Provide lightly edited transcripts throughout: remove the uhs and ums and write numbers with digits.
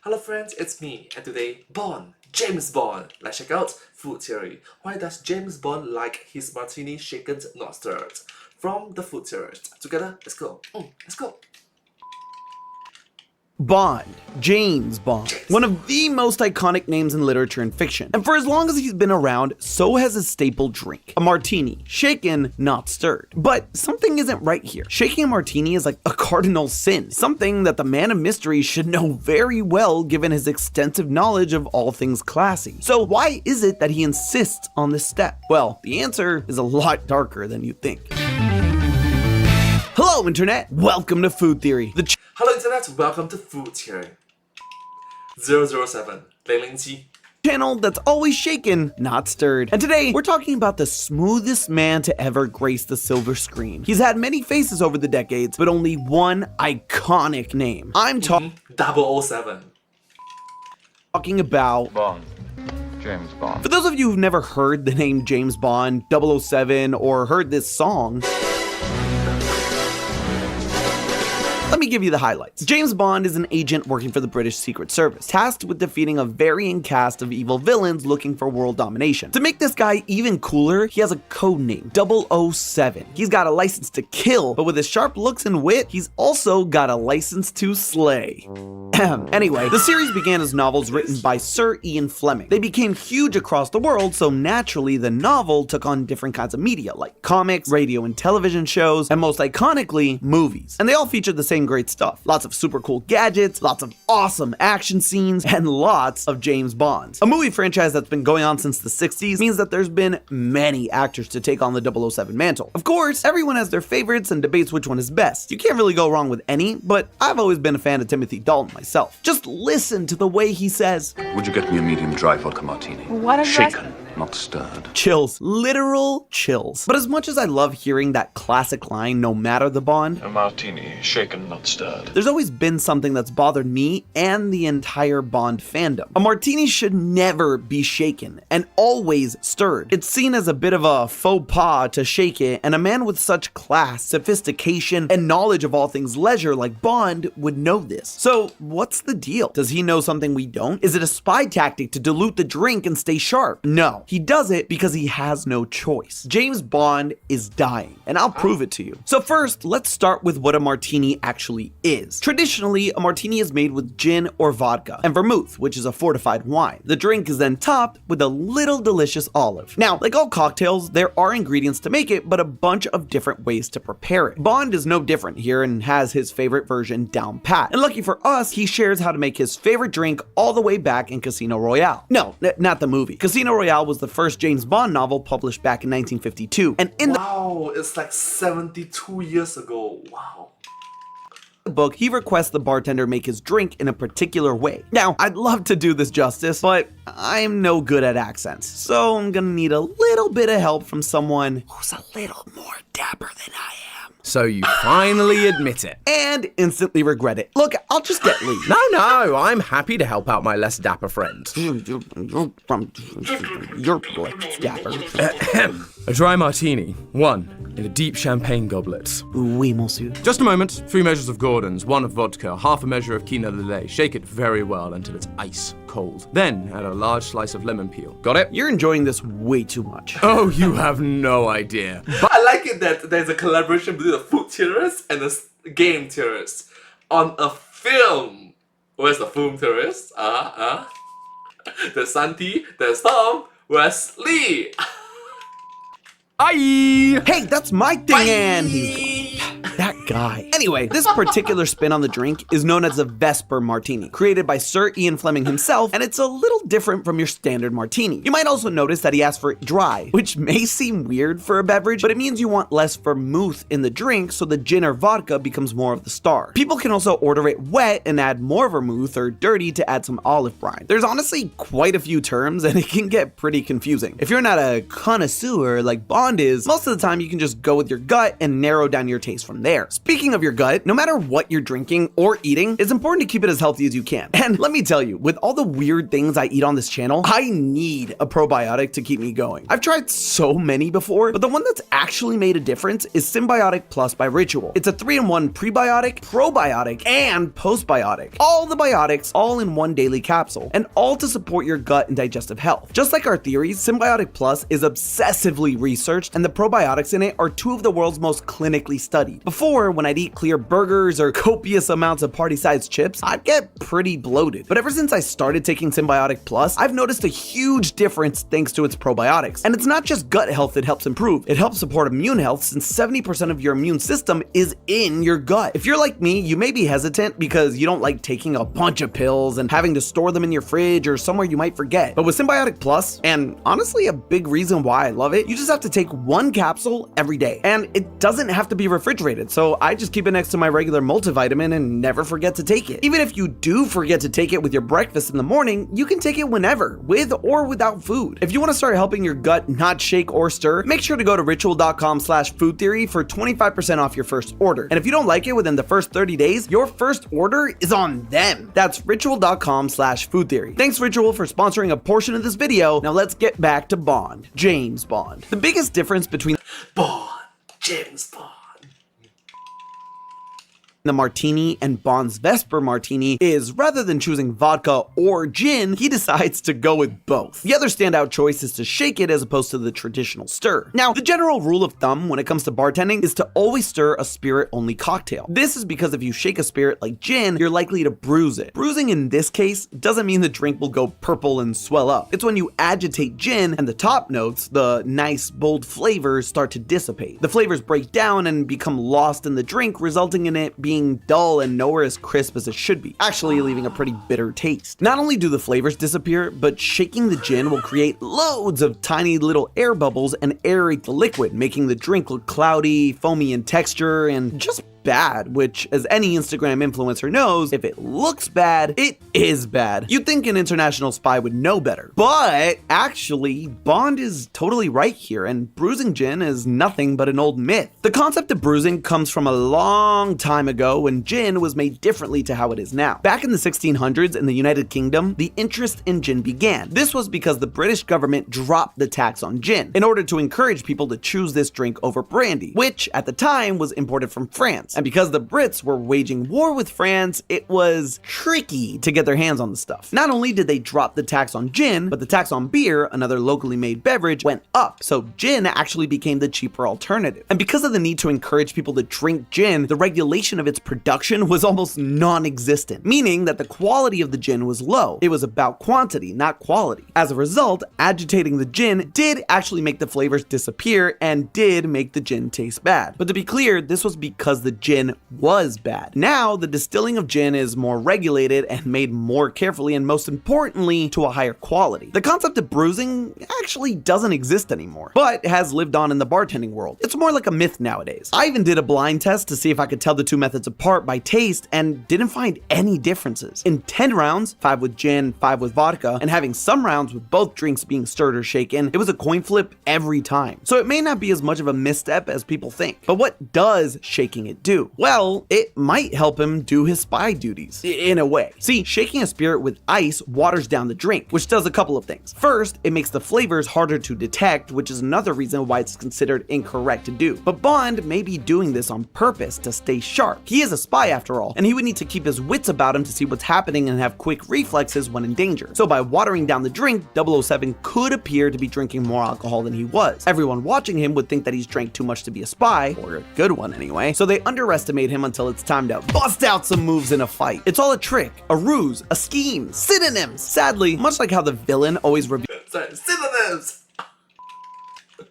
Hello friends, it's me, and today, Bond, James Bond. Let's check out food theory. Why does James Bond like his martini shaken, not stirred? From the food theorist. Together, let's go. Let's go. Bond. James Bond. One of the most iconic names in literature and fiction. And for as long as he's been around, so has his staple drink. A martini. Shaken, not stirred. But something isn't right here. Shaking a martini is like a cardinal sin. Something that the man of mystery should know very well given his extensive knowledge of all things classy. So why is it that he insists on this step? Well, the answer is a lot darker than you think. Hello Internet! Welcome to Food Theory. Hello Internet, welcome to Food Theory. 007, 007. Channel that's always shaken, not stirred. And today, we're talking about the smoothest man to ever grace the silver screen. He's had many faces over the decades, but only one iconic name. I'm talking 007. About Bond. James Bond. For those of you who've never heard the name James Bond, 007, or heard this song, let me give you the highlights. James Bond is an agent working for the British Secret Service, tasked with defeating a varying cast of evil villains looking for world domination. To make this guy even cooler, he has a code name, 007. He's got a license to kill, but with his sharp looks and wit, he's also got a license to slay. Anyway, the series began as novels written by Sir Ian Fleming. They became huge across the world, so naturally the novel took on different kinds of media, like comics, radio and television shows, and most iconically, movies. And they all featured the same great stuff. Lots of super cool gadgets, lots of awesome action scenes, and lots of James Bonds. A movie franchise that's been going on since the 60s means that there's been many actors to take on the 007 mantle. Of course, everyone has their favorites and debates which one is best. You can't really go wrong with any, but I've always been a fan of Timothy Dalton myself. Just listen to the way he says, Would you get me a medium dry vodka martini? What is Shaken, not stirred. chills, literal chills. But as much as I love hearing that classic line, no matter the Bond, A martini, shaken, not stirred. there's always been something that's bothered me and the entire Bond fandom. A martini should never be shaken and always stirred. It's seen as a bit of a faux pas to shake it, and a man with such class, sophistication, and knowledge of all things leisure like Bond would know this. So what's the deal? Does he know something we don't? Is it a spy tactic to dilute the drink and stay sharp? No, he does it because he has no choice. James Bond is dying, and I'll prove it to you. So first, let's start with what a martini actually is. Traditionally, a martini is made with gin or vodka, and vermouth, which is a fortified wine. The drink is then topped with a little delicious olive. Now, like all cocktails, there are ingredients to make it, but a bunch of different ways to prepare it. Bond is no different here and has his favorite version down pat. And lucky for us, he shares how to make his favorite drink all the way back in Casino Royale. No, not the movie. Casino Royale was the first James Bond novel published back in 1952, and in Wow, it's like 72 years ago. Wow. the book, he requests the bartender make his drink in a particular way. Now, I'd love to do this justice, but I'm no good at accents, so I'm gonna need a little bit of help from someone who's a little more dapper than I am. So you finally admit it. And instantly regret it. Look, I'll just get Lee. No, I'm happy to help out my less dapper friend. You're like dapper. A dry martini, one, in a deep champagne goblet. Oui, monsieur. Just a moment, 3 measures of Gordon's, 1 of vodka, half a measure of Quina Lillet. Shake it very well until it's ice cold. Then add a large slice of lemon peel. Got it? You're enjoying this way too much. Oh, you have no idea. But I like it that there's a collaboration between the food theorist and the game theorist on a film. Where's the film theorist? The Santi, there's Tom, where's Lee? Aye! Hey, that's my thing, and he's gone. That guy. Anyway, this particular spin on the drink is known as a Vesper Martini, created by Sir Ian Fleming himself, and it's a little different from your standard martini. You might also notice that he asked for it dry, which may seem weird for a beverage, but it means you want less vermouth in the drink so the gin or vodka becomes more of the star. People can also order it wet and add more vermouth or dirty to add some olive brine. There's honestly quite a few terms, and it can get pretty confusing. If you're not a connoisseur like Bond is, most of the time you can just go with your gut and narrow down your taste from there. Speaking of your gut, no matter what you're drinking or eating, it's important to keep it as healthy as you can. And let me tell you, with all the weird things I eat on this channel, I need a probiotic to keep me going. I've tried so many before, but the one that's actually made a difference is Symbiotic Plus by Ritual. It's a 3-in-1 prebiotic, probiotic, and postbiotic. All the biotics, all in one daily capsule, and all to support your gut and digestive health. Just like our theories, Symbiotic Plus is obsessively researched, and the probiotics in it are 2 of the world's most clinically studied. Before, when I'd eat clear burgers or copious amounts of party-sized chips, I'd get pretty bloated. But ever since I started taking Symbiotic Plus, I've noticed a huge difference thanks to its probiotics. And it's not just gut health it helps improve, it helps support immune health since 70% of your immune system is in your gut. If you're like me, you may be hesitant because you don't like taking a bunch of pills and having to store them in your fridge or somewhere you might forget. But with Symbiotic Plus, and honestly a big reason why I love it, you just have to take 1 capsule every day. And it doesn't have to be refrigerated, so I just keep it next to my regular multivitamin and never forget to take it. Even if you do forget to take it with your breakfast in the morning, you can take it whenever, with or without food. If you want to start helping your gut not shake or stir, make sure to go to ritual.com/foodtheory for 25% off your first order. And if you don't like it within the first 30 days, your first order is on them. That's ritual.com/foodtheory. Thanks Ritual for sponsoring a portion of this video. Now let's get back to Bond, James Bond. The biggest difference between James Bond. the Martini and Bond's Vesper Martini is, rather than choosing vodka or gin, he decides to go with both. The other standout choice is to shake it as opposed to the traditional stir. Now, the general rule of thumb when it comes to bartending is to always stir a spirit-only cocktail. This is because if you shake a spirit like gin, you're likely to bruise it. Bruising in this case doesn't mean the drink will go purple and swell up. It's when you agitate gin and the top notes, the nice, bold flavors, start to dissipate. The flavors break down and become lost in the drink, resulting in it being dull and nowhere as crisp as it should be, actually leaving a pretty bitter taste. Not only do the flavors disappear, but shaking the gin will create loads of tiny little air bubbles and aerate the liquid, making the drink look cloudy, foamy in texture, and just bad, which, as any Instagram influencer knows, if it looks bad, it is bad. You'd think an international spy would know better. But actually, Bond is totally right here, and bruising gin is nothing but an old myth. The concept of bruising comes from a long time ago when gin was made differently to how it is now. Back in the 1600s in the United Kingdom, the interest in gin began. This was because the British government dropped the tax on gin in order to encourage people to choose this drink over brandy, which at the time was imported from France. And because the Brits were waging war with France, it was tricky to get their hands on the stuff. Not only did they drop the tax on gin, but the tax on beer, another locally made beverage, went up, so gin actually became the cheaper alternative. And because of the need to encourage people to drink gin, the regulation of its production was almost non-existent, meaning that the quality of the gin was low. It was about quantity, not quality. As a result, agitating the gin did actually make the flavors disappear and did make the gin taste bad. But to be clear, this was because the gin was bad. Now, the distilling of gin is more regulated and made more carefully, and most importantly, to a higher quality. The concept of bruising actually doesn't exist anymore, but has lived on in the bartending world. It's more like a myth nowadays. I even did a blind test to see if I could tell the two methods apart by taste and didn't find any differences. In 10 rounds, 5 with gin, 5 with vodka, and having some rounds with both drinks being stirred or shaken, it was a coin flip every time. So it may not be as much of a misstep as people think. But what does shaking it do? Well, it might help him do his spy duties, in a way. See, shaking a spirit with ice waters down the drink, which does a couple of things. First, it makes the flavors harder to detect, which is another reason why it's considered incorrect to do. But Bond may be doing this on purpose to stay sharp. He is a spy after all, and he would need to keep his wits about him to see what's happening and have quick reflexes when in danger. So by watering down the drink, 007 could appear to be drinking more alcohol than he was. Everyone watching him would think that he's drank too much to be a spy, or a good one anyway, so they underestimate him until it's time to bust out some moves in a fight. It's all a trick, a ruse, a scheme, synonyms. Sadly, much like how the villain always Synonyms!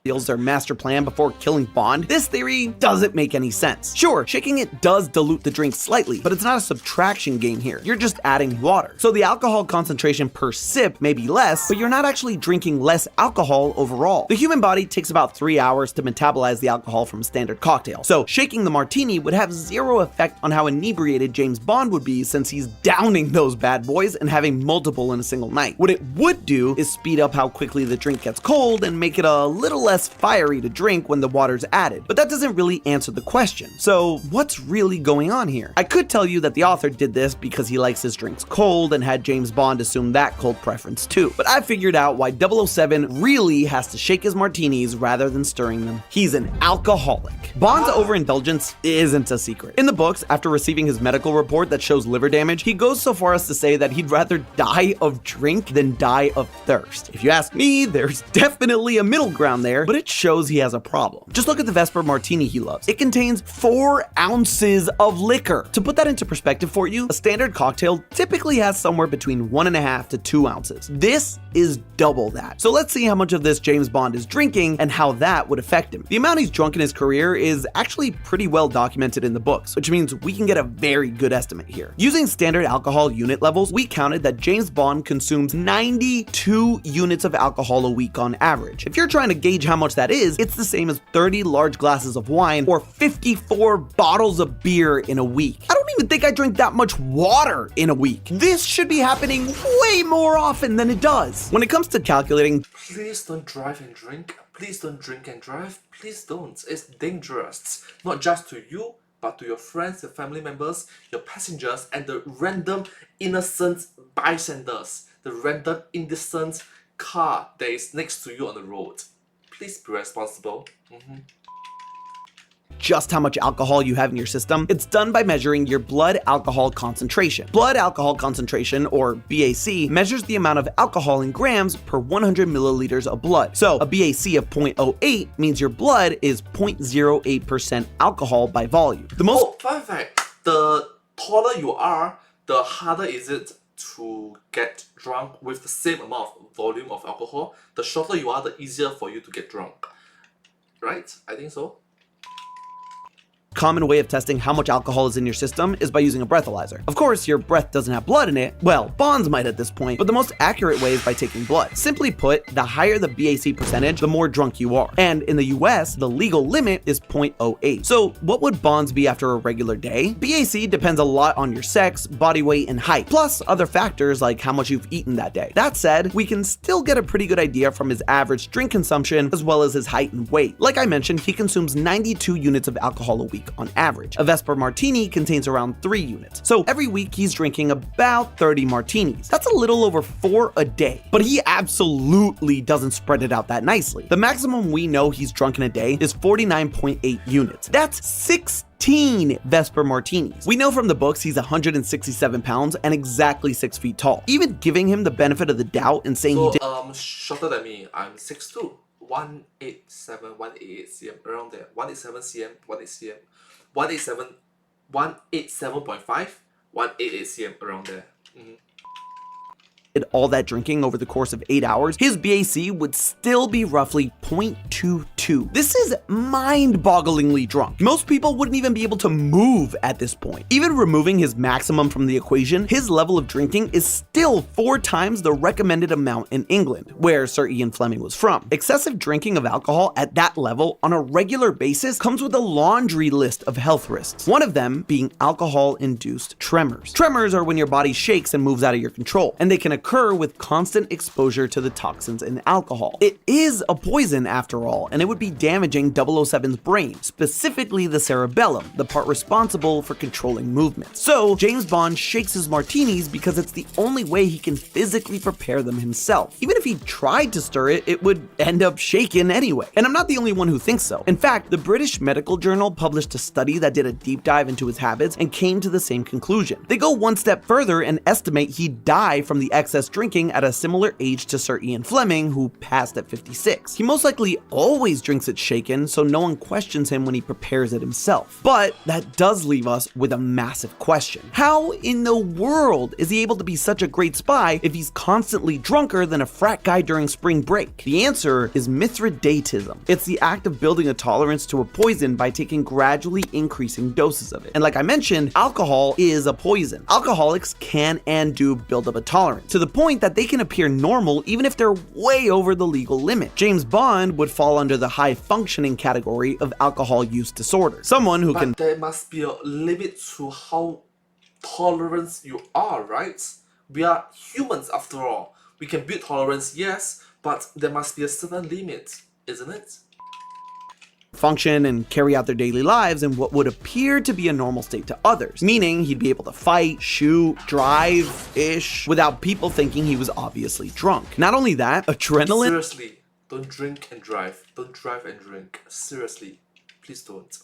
reveals their master plan before killing Bond, this theory doesn't make any sense. Sure, shaking it does dilute the drink slightly, but it's not a subtraction game here. You're just adding water. So the alcohol concentration per sip may be less, but you're not actually drinking less alcohol overall. The human body takes about 3 hours to metabolize the alcohol from a standard cocktail. So shaking the martini would have zero effect on how inebriated James Bond would be, since he's downing those bad boys and having multiple in a single night. What it would do is speed up how quickly the drink gets cold and make it a little less fiery to drink when the water's added, but that doesn't really answer the question. So what's really going on here? I could tell you that the author did this because he likes his drinks cold and had James Bond assume that cold preference too, but I figured out why 007 really has to shake his martinis rather than stirring them. He's an alcoholic. Bond's overindulgence isn't a secret. In the books, after receiving his medical report that shows liver damage, he goes so far as to say that he'd rather die of drink than die of thirst. If you ask me, there's definitely a middle ground there, but it shows he has a problem. Just look at the Vesper Martini he loves. It contains 4 ounces of liquor. To put that into perspective for you, a standard cocktail typically has somewhere between 1.5 to 2 ounces. This is double that. So let's see how much of this James Bond is drinking and how that would affect him. The amount he's drunk in his career is actually pretty well documented in the books, which means we can get a very good estimate here. Using standard alcohol unit levels, we counted that James Bond consumes 92 units of alcohol a week on average. If you're trying to gauge how much that is, it's the same as 30 large glasses of wine or 54 bottles of beer in a week. I don't even think I drink that much water in a week. This should be happening way more often than it does. When it comes to calculating, Please don't drive and drink. Please don't drink and drive. Please don't. It's dangerous. Not just to you, but to your friends, your family members, your passengers, and the random innocent bystanders. The random innocent car that is next to you on the road. Please be responsible. just how much alcohol you have in your system, it's done by measuring your blood alcohol concentration. Blood alcohol concentration, or BAC, measures the amount of alcohol in grams per 100 milliliters of blood. So a BAC of 0.08 means your blood is 0.08% alcohol by volume. The most Oh, fun fact, the taller you are, the harder is it to get drunk with the same amount of volume of alcohol. The shorter you are, the easier for you to get drunk. Right? I think so. common way of testing how much alcohol is in your system is by using a breathalyzer. Of course, your breath doesn't have blood in it. Well, Bonds might at this point, but the most accurate way is by taking blood. Simply put, the higher the BAC percentage, the more drunk you are. And in the US, the legal limit is 0.08. So what would Bonds be after a regular day? BAC depends a lot on your sex, body weight, and height, plus other factors like how much you've eaten that day. That said, we can still get a pretty good idea from his average drink consumption as well as his height and weight. Like I mentioned, he consumes 92 units of alcohol a week on average. A Vesper Martini contains around 3 units. So every week he's drinking about 30 martinis. That's a little over 4 a day. But he absolutely doesn't spread it out that nicely. The maximum we know he's drunk in a day is 49.8 units. That's 16 Vesper Martinis. We know from the books he's 167 pounds and exactly 6 feet tall. Even giving him the benefit of the doubt and saying he did Shorter than me. I'm 6'2", 187, 188 cm, around there. 187 cm, 188 cm, 187.5, 188 cm, around there. all that drinking over the course of 8 hours, his BAC would still be roughly 0.22. This is mind-bogglingly drunk. Most people wouldn't even be able to move at this point. Even removing his maximum from the equation, his level of drinking is still 4 times the recommended amount in England, where Sir Ian Fleming was from. Excessive drinking of alcohol at that level on a regular basis comes with a laundry list of health risks, one of them being alcohol-induced tremors. Tremors are when your body shakes and moves out of your control, and they can occur with constant exposure to the toxins in alcohol. It is a poison after all, and it would be damaging 007's brain, specifically the cerebellum, the part responsible for controlling movement. So James Bond shakes his martinis because it's the only way he can physically prepare them himself. Even if he tried to stir it, it would end up shaken anyway. And I'm not the only one who thinks so. In fact, the British Medical Journal published a study that did a deep dive into his habits and came to the same conclusion. They go one step further and estimate he'd die from the excess drinking at a similar age to Sir Ian Fleming, who passed at 56. He most likely always drinks it shaken, so no one questions him when he prepares it himself. But that does leave us with a massive question. How in the world is he able to be such a great spy if he's constantly drunker than a frat guy during spring break? The answer is Mithridatism. It's the act of building a tolerance to a poison by taking gradually increasing doses of it. And like I mentioned, alcohol is a poison. Alcoholics can and do build up a tolerance, to the point that they can appear normal even if they're way over the legal limit. James Bond would fall under the high functioning category of alcohol use disorder. Someone who can... But there must be a limit to how tolerant you are, right? We are humans after all. We can build tolerance, yes, but there must be a certain limit. isn't it? Function and carry out their daily lives in what would appear to be a normal state to others, meaning he'd be able to fight, shoot, drive-ish, without people thinking he was obviously drunk. Not only that, adrenaline Seriously, don't drink and drive. Don't drive and drink. Seriously, please don't.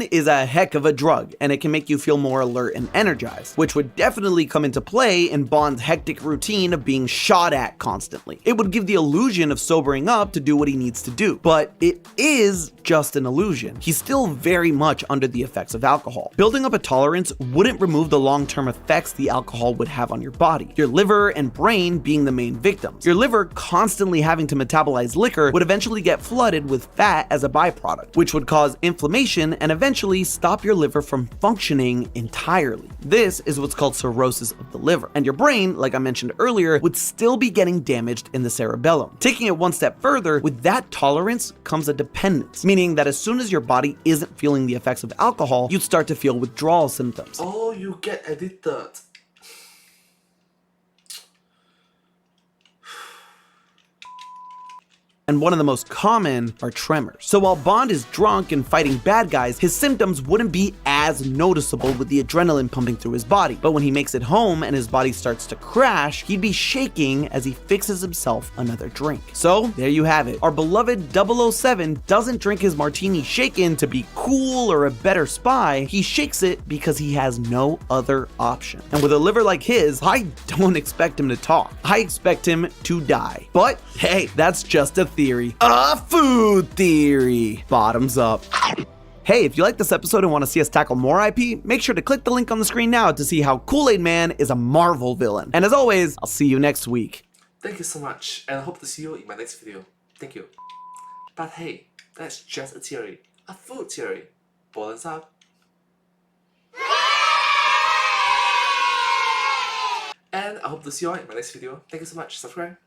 is a heck of a drug, and it can make you feel more alert and energized, which would definitely come into play in Bond's hectic routine of being shot at constantly. It would give the illusion of sobering up to do what he needs to do, but it is just an illusion. He's still very much under the effects of alcohol. Building up a tolerance wouldn't remove the long-term effects the alcohol would have on your body, your liver and brain being the main victims. Your liver constantly having to metabolize liquor would eventually get flooded with fat as a byproduct, which would cause inflammation and eventually stop your liver from functioning entirely. This is what's called cirrhosis of the liver. And your brain, like I mentioned earlier, would still be getting damaged in the cerebellum. Taking it one step further, with that tolerance comes a dependence, meaning that as soon as your body isn't feeling the effects of alcohol, you'd start to feel withdrawal symptoms. Oh, you get addicted. And one of the most common are tremors. So while Bond is drunk and fighting bad guys, his symptoms wouldn't be as noticeable with the adrenaline pumping through his body. But when he makes it home and his body starts to crash, he'd be shaking as he fixes himself another drink. So there you have it. Our beloved 007 doesn't drink his martini shaken to be cool or a better spy. He shakes it because he has no other option. And with a liver like his, I don't expect him to talk. I expect him to die. But hey, that's just a theory. A food theory. Bottoms up. Hey, if you like this episode and want to see us tackle more IP, make sure to click the link on the screen now to see how Kool-Aid Man is a Marvel villain. And as always, I'll see you next week. Thank you so much, and I hope to see you in my next video. Thank you. But hey, that's just a theory. A food theory. Bottoms up. And I hope to see you all in my next video. Thank you so much. Subscribe.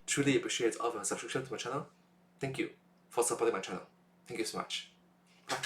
Truly appreciate all of your subscription to my channel. Thank you for supporting my channel. Thank you so much. Bye.